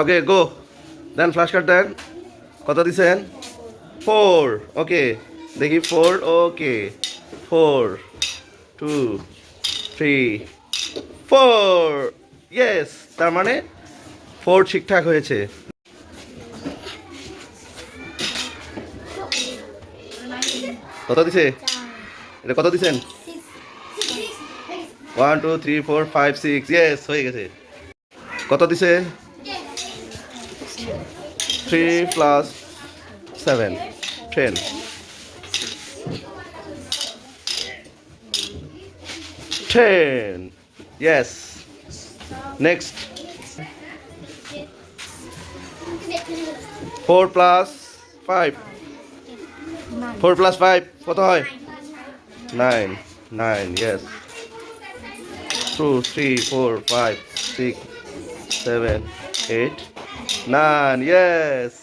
ওকে গো, দেন flash card দেন। কত দিছেন? 4। ওকে, দেখি 4। ওকে, 4 2 3 4। ইয়েস, তার মানে 4 ঠিকঠাক হয়েছে। কত দিছে? এটা কত দিছেন? 1 2 3 4 5 6। ইয়েস, হয়ে গেছে। কত দিছে? 3 plus 7 10। 10। Yes. Next. 4 plus 5। 4 plus 5 কত হয়? 9। 9, ইয়েস। 2 3 4 5 6 7 8 9, ইয়েস।